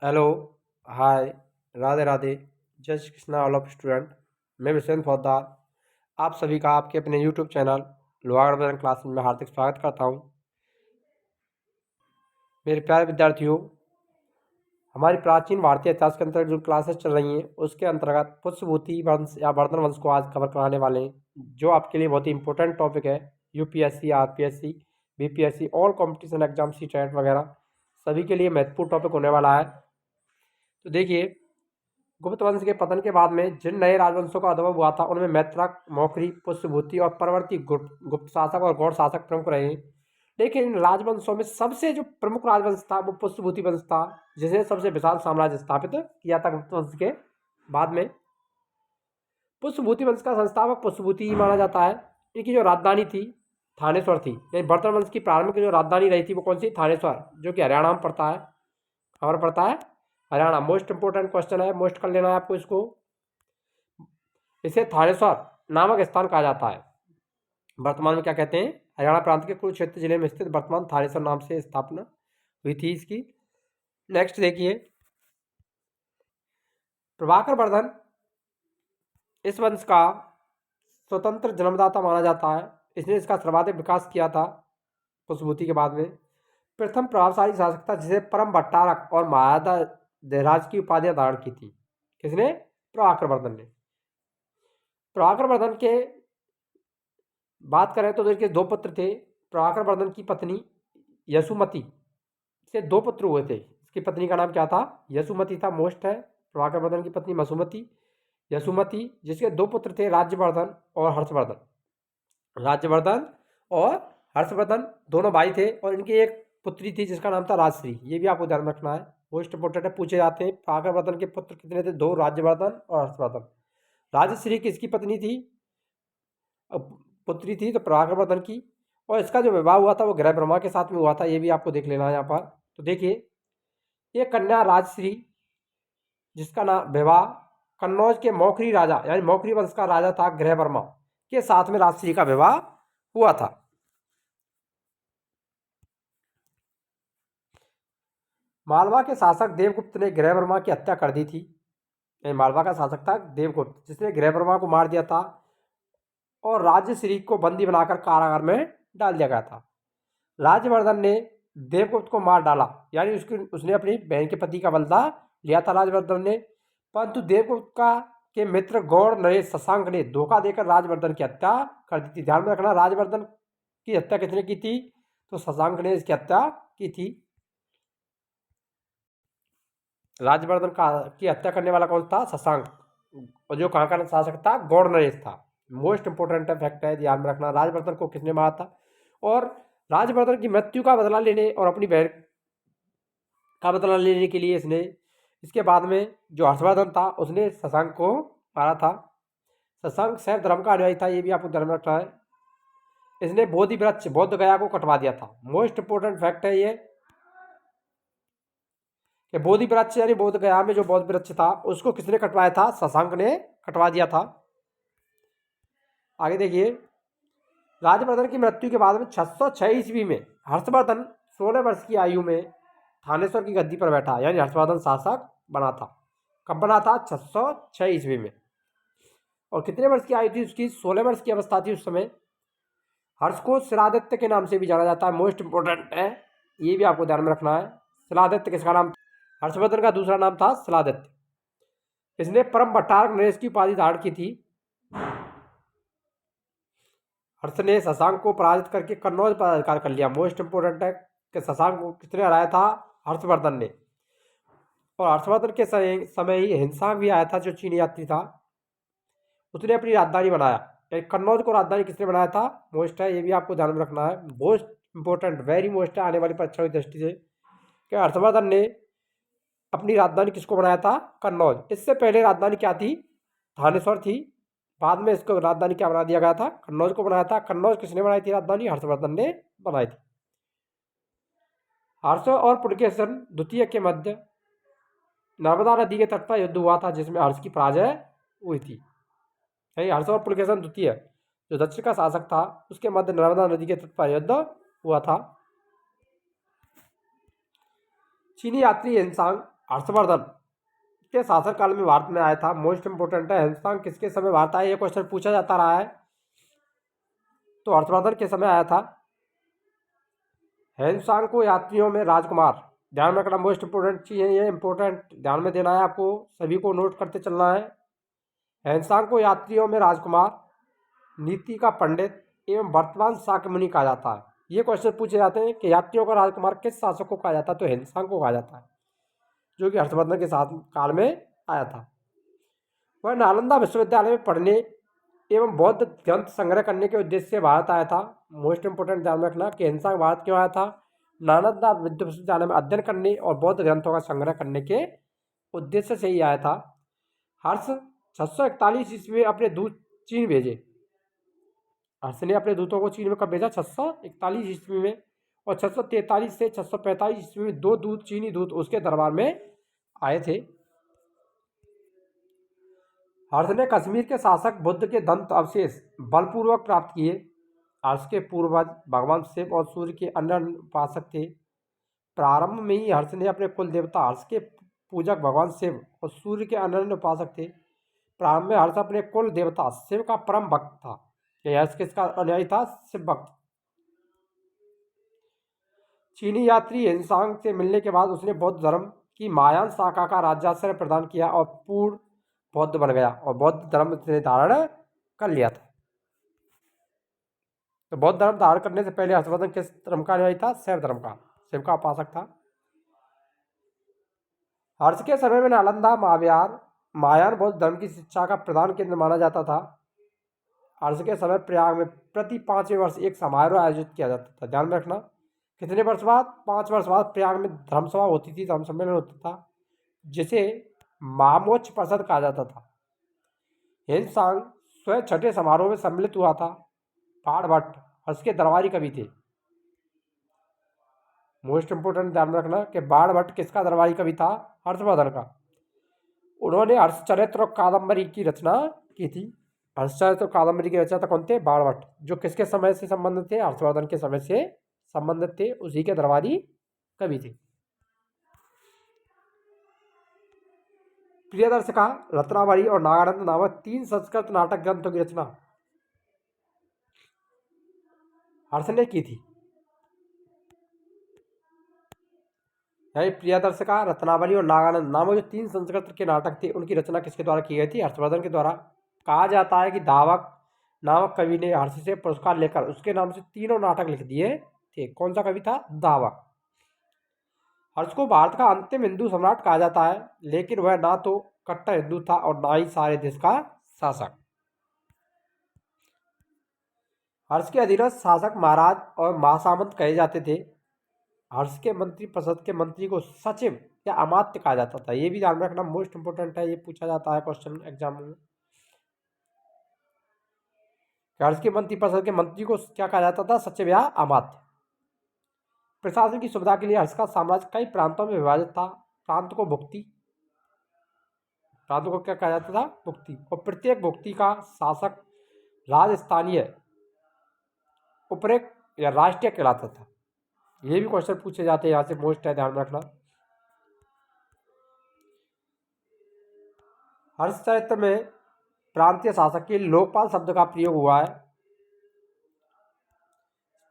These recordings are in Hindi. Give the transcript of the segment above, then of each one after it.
हेलो, हाय, राधे राधे, जय Shri Krishna all of student. मैं विश्वेंद्र पोद्दार आप सभी का आपके अपने YouTube channel Lohagarh Bajrang classes में हार्दिक स्वागत करता हूं। मेरे प्यारे विद्यार्थियों, हमारी प्राचीन भारतीय इतिहास के अंतर्गत जो क्लासेस चल रही हैं उसके अंतर्गत पुष्यभूति वंश या वर्धन वंश को आज कवर कराने वाले हैं, जो आपके लिए बहुत ही इंपॉर्टेंट टॉपिक है। UPSC, RPSC, BPSC, all competition exam, CTET वगैरह सभी के लिए महत्वपूर्ण टॉपिक होने वाला है। तो देखिए, गुप्त वंश के पतन के बाद में जिन नए राजवंशों का उद्भव हुआ था उनमें मैत्रक, मौखरी, पुष्यभूति और परवर्ती गुप्त शासक और गौड़ शासक प्रमुख रहे हैं। लेकिन इन राजवंशों में सबसे जो प्रमुख राजवंश था वो पुष्यभूति वंश था, जिसने सबसे विशाल साम्राज्य स्थापित किया था गुप्त वंश के बाद में। पुष्यभूति वंश का संस्थापक पुष्यभूति ही माना जाता है। इनकी जो राजधानी थी थानेश्वर थी। यानी वर्धन वंश की प्रारंभिक जो राजधानी रही थी वो कौन सी? थानेश्वर, जो कि हरियाणा में पड़ता है। खबर पड़ता है हरियाणा। मोस्ट इंपोर्टेंट क्वेश्चन है, मोस्ट कर लेना है आपको इसको। इसे थानेश्वर नामक स्थान कहा जाता है। वर्तमान में क्या कहते हैं? हरियाणा प्रांत के कुरुक्षेत्र जिले में स्थित वर्तमान थानेश्वर नाम से स्थापना हुई थी इसकी। नेक्स्ट देखिए, प्रभाकर वर्धन इस वंश का स्वतंत्र जन्मदाता माना जाता है। इसने इसका सर्वाधिक विकास किया था पुष्यभूति के बाद में। प्रथम प्रभावशाली शासक था जिसे परम भट्टारक और महाराजा देहराज की उपाधियां धारण की थी। किसने? प्रभाकर वर्धन ने। प्रभाकर वर्धन के बात करें तो देखिए, दो पुत्र थे। प्रभाकर वर्धन की पत्नी यशुमती से दो पुत्र हुए थे। इसकी पत्नी का नाम क्या था? यशुमती था। मोस्ट है। प्रभाकर वर्धन की पत्नी मसुमती, यशुमती, जिसके दो पुत्र थे, राज्यवर्धन और हर्षवर्धन। राज्यवर्धन और हर्षवर्धन दोनों भाई थे और इनकी एक पुत्री थी जिसका नाम था राजश्री। ये भी आपको ध्यान रखना है, मोस्ट इंपोर्टेंट है, पूछे जाते हैं। प्रभाकर वर्धन के पुत्र कितने थे? दो, राज्यवर्धन और हर्षवर्धन। राजश्री किसकी पत्नी थी? पुत्री थी तो प्रभाकर वर्धन की। और इसका जो विवाह हुआ था वो ग्रह ब्रह्मा के साथ में हुआ था। ये भी आपको देख लेना है यहाँ पर। तो देखिए, ये कन्या राजश्री, जिसका नाम विवाह कन्नौज के मौखरी राजा यानी मौखरी वंश का राजा था ग्रह वर्मा के साथ में राजश्री का विवाह हुआ था। मालवा के शासक देवगुप्त ने ग्रह वर्मा की हत्या कर दी थी। मालवा का शासक था देवगुप्त, जिसने ग्रह वर्मा को मार दिया था और राजश्री को बंदी बनाकर कारागार में डाल दिया गया था। राज्यवर्धन ने देवगुप्त को मार डाला, यानी उसने अपनी बहन के पति का बदला लिया था राज्यवर्धन ने। परंतु देवगुप्त का के मित्र गौड़ नरेश शशांक ने धोखा देकर राज्यवर्धन की हत्या कर दी थी। ध्यान में रखना, राज्यवर्धन की हत्या किसने की थी? तो शशांक ने इसकी हत्या की थी। राज्यवर्धन की हत्या करने वाला कौन था? शशांक। और जो कहाँ का शासक था? गौड़ नरेश था। मोस्ट इंपोर्टेंट फैक्ट है, ध्यान में रखना। राज्यवर्धन को किसने मारा था? और राज्यवर्धन की मृत्यु का बदला लेने और अपनी बहन का बदला लेने के लिए इसने, इसके बाद में जो हर्षवर्धन था उसने शशांक को मारा था। शशांक शैव धर्म का अनुयायी था, ये भी आपको ध्यान में रखना है। इसने बोधि वृक्ष बौद्ध गया को कटवा दिया था। मोस्ट इंपोर्टेंट फैक्ट है ये कि बोधि वृक्ष यानी बोध गया में जो बौद्ध वृक्ष था उसको किसने कटवाया था? शशांक ने कटवा दिया था। आगे देखिए, राज्यवर्धन की मृत्यु के बाद में 606 ईस्वी में हर्षवर्धन 16 वर्ष की आयु में थानेश्वर की गद्दी पर बैठा, यानी हर्षवर्धन शासक बना था। कब बना था? 606 ईस्वी में। और कितने वर्ष की आयु थी उसकी? 16 वर्ष की अवस्था थी उस समय। हर्ष को शिलादित्य के नाम से भी जाना जाता है। मोस्ट इंपोर्टेंट है, ये भी आपको ध्यान में रखना है। शिलादित्य किसका नाम? हर्षवर्धन का दूसरा नाम था शिलादित्य। इसने परम भट्टारक नरेश की उपाधि धारण की थी। हर्ष ने शशांक को पराजित करके कन्नौज पर अधिकार कर लिया। मोस्ट इंपोर्टेंट है कि शशांक को किसने हराया था? हर्षवर्धन ने। और हर्षवर्धन के समय ही हिंसा भी आया था, जो चीनी यात्री था, उसने अपनी राजधानी बनाया। कन्नौज को राजधानी किसने बनाया था? मोस्ट है, ये भी आपको ध्यान में रखना है। मोस्ट इंपोर्टेंट, वेरी मोस्ट है आने वाली परीक्षाओं की दृष्टि से कि हर्षवर्धन ने अपनी राजधानी किसको बनाया था? कन्नौज। इससे पहले राजधानी क्या थी? थानेश्वर थी। बाद में इसको राजधानी क्या बना दिया गया था? कन्नौज को बनाया था। कन्नौज किसने बनाई थी राजधानी? हर्षवर्धन ने बनाई थी। हर्ष और पुलकेशन द्वितीय के मध्य नर्मदा नदी के तट पर युद्ध हुआ था, जिसमें हर्ष की पराजय हुई थी। हर्ष और पुलकेशन द्वितीय जो दक्षिण का शासक था उसके मध्य नर्मदा नदी के तट पर युद्ध हुआ था। चीनी यात्री हिंसांग हर्षवर्धन के शासनकाल में भारत में आया था। मोस्ट इंपोर्टेंट है, हिंदुस्तान किसके समय भारत आया, ये क्वेश्चन पूछा जाता रहा है। तो हर्षवर्धन के समय आया था। हिंदुस्तान को यात्रियों में राजकुमार, ध्यान में रखना, मोस्ट इंपोर्टेंट चीज़ है ये, इंपोर्टेंट ध्यान में देना है आपको, सभी को नोट करते चलना है। हिंदुस्तान को यात्रियों में राजकुमार, नीति का पंडित एवं वर्तमान शाक्य मुनि कहा जाता है। ये क्वेश्चन पूछे जाते हैं कि यात्रियों का राजकुमार किस शासक को कहा जाता है, तो हिंदुस्तान को कहा जाता है, जो कि हर्षवर्धन के शासन काल में आया था। वह नालंदा विश्वविद्यालय में पढ़ने एवं बौद्ध ग्रंथ संग्रह करने के उद्देश्य से भारत आया था। मोस्ट इंपोर्टेंट ध्यान रखना कि हिंदुस्तान भारत क्यों आया था, नालंदा विश्वविद्यालय में अध्ययन करने और बौद्ध ग्रंथों का संग्रह करने के उद्देश्य से ही आया था। हर्ष 641 ईस्वी में अपने दूत चीन भेजे। हर्ष ने अपने दूतों को चीन में कब भेजा, 641 ईस्वी में, और 643 से 645 ईस्वी में 2 दूत, चीनी दूत उसके दरबार में आए थे। हर्ष ने कश्मीर के शासक बुद्ध के दंत अवशेष बलपूर्वक प्राप्त किए। हर्ष के पूर्वज भगवान शिव और सूर्य के अन्य उपासक थे। प्रारंभ में ही हर्ष ने अपने कुल देवता हर्ष के पूजक भगवान शिव और सूर्य के अनन्य उपासक थे। प्रारंभ में हर्ष अपने कुल देवता शिव का परम भक्त था। हर्ष किसका अनुयायी था, शिव भक्त। चीनी यात्री हिंदुस्तान से मिलने के बाद उसने बौद्ध धर्म की महायान शाखा का राज्याश्रय प्रदान किया और पूर्ण बौद्ध बन गया और बौद्ध धर्म उसने धारण कर लिया था। तो बौद्ध धर्म धारण करने से पहले हर्षवर्धन किस धर्म का अनुयायी था, शैव धर्म का, शिव का उपासक था। हर्ष के समय में नालंदा महायान बौद्ध धर्म की शिक्षा का प्रधान केंद्र माना जाता था। हर्ष के समय प्रयाग में प्रति 5वें वर्ष एक समारोह आयोजित किया जाता था। ध्यान में रखना, कितने वर्ष बाद, 5 वर्ष बाद प्रयाग में धर्मसभा होती थी, धर्म सम्मेलन होता था, जिसे महामोक्ष परिषद कहा जाता था। हिंदुस्तान स्वयं छठे समारोह में सम्मिलित हुआ था। बाणभट्ट हर्ष के दरबारी कवि थे। मोस्ट इंपोर्टेंट ध्यान रखना कि बाणभट्ट किसका दरबारी कवि था, हर्षवर्धन का। उन्होंने हर्षचरित्र और कादंबरी की रचना की थी। हर्षचरित्र और कादंबरी की रचना कौन थे, बाणभट्ट, जो किसके समय से संबंधित थे, हर्षवर्धन के समय से संबंधित थे, उसी के दरबारी कवि थे। प्रियदर्शिका, रत्नावली और नागानंद नामक 3 संस्कृत नाटक ग्रंथों की रचना हर्ष ने की थी। प्रियदर्शिका, रत्नावली और नागानंद नामक जो 3 संस्कृत के नाटक थे, उनकी रचना किसके द्वारा की गई थी, हर्षवर्धन के द्वारा। कहा जाता है कि धावक नामक कवि ने हर्ष से पुरस्कार लेकर उसके नाम से 3 नाटक लिख दिए थे। कौन सा कवि था, धावक। हर्ष को भारत का अंतिम हिंदू सम्राट कहा जाता है, लेकिन वह ना तो कट्टर हिंदू था और ना ही सारे देश का शासक। हर्ष के अधीनस्थ शासक महाराज और महासामंत कहे जाते थे। हर्ष के मंत्री परिषद के मंत्री को सचिव या अमात्य कहा जाता था। ये भी ध्यान में रखना, मोस्ट इंपोर्टेंट है, ये पूछा जाता है क्वेश्चन एग्जाम में। हर्ष के मंत्री परिषद के मंत्री को क्या कहा जाता था, सचिव या अमात्य। प्रशासन की सुविधा के लिए हर्ष का साम्राज्य कई प्रांतों में विभाजित था। प्रांत को क्या कहा जाता था, भुक्ति, और प्रत्येक भुक्ति का शासक राजस्थानीय, उपरेक या राष्ट्रीय कहलाता था। ये भी क्वेश्चन पूछे जाते हैं, यहाँ से मोस्ट है, ध्यान रखना। हर्ष चरित्र में प्रांतीय शासक के लोकपाल शब्द का प्रयोग हुआ है।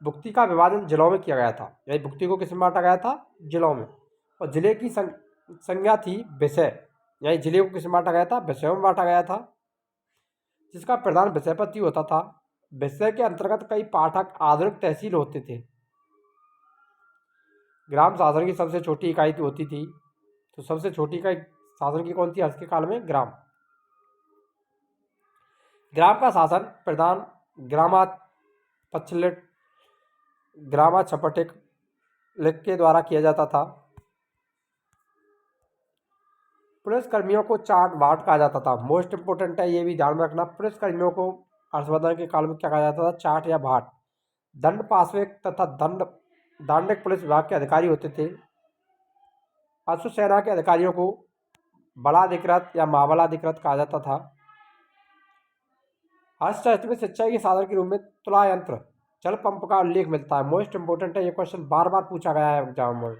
भुक्ति का विभाजन जिलों में किया गया था, यानी भुक्ति को किसमें बांटा गया था, जिलों में। और जिले की संज्ञा थी विषय, यानी जिले को किसमें बांटा गया था, विषयों में बांटा गया था, जिसका प्रधान विषयपति होता था। विषय के अंतर्गत कई पाठक आधुनिक तहसील होते थे। ग्राम शासन की सबसे छोटी इकाई होती थी, तो सबसे छोटी इकाई शासन की कौन थी हर्ष के काल में, ग्राम। ग्राम का शासन प्रधान ग्रामाछपटिक लिख के द्वारा किया जाता था। पुलिस कर्मियों को चाट बाट कहा जाता था। मोस्ट इंपोर्टेंट है, ये भी ध्यान में रखना, पुलिस कर्मियों को हर्षवर्धन के काल में क्या कहा जाता था, चाट या भाट। दंड पार्श्विक तथा दांडिक पुलिस विभाग के अधिकारी होते थे। अश्व सेना के अधिकारियों को बलाधिकृत या महाबलाधिकृत कहा जाता था। हर्षचरित्र में सिंचाई के साधन के रूप में तुला यंत्र, जल पंप का उल्लेख मिलता है। मोस्ट इंपोर्टेंट है, ये क्वेश्चन बार बार पूछा गया है एग्जाम में।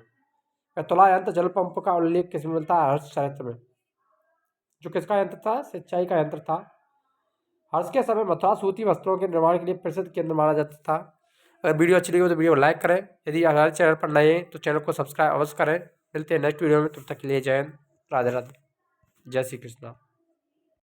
तुला यंत्र जल पंप का उल्लेख किसमें मिलता है? हर्ष चरित्र में। जो किसका यंत्र था? सिंचाई का यंत्र था। हर्ष के समय मथुरा सूती वस्त्रों के निर्माण के लिए प्रसिद्ध केंद्र माना जाता था। अगर वीडियो अच्छी लगी हो तो वीडियो को लाइक करें। यदि हमारे चैनल पर नए हैं तो चैनल को सब्सक्राइब अवश्य करें। मिलते हैं नेक्स्ट वीडियो में, तब तक के लिए जय हिंद, राधे राधे, जय श्री कृष्णा।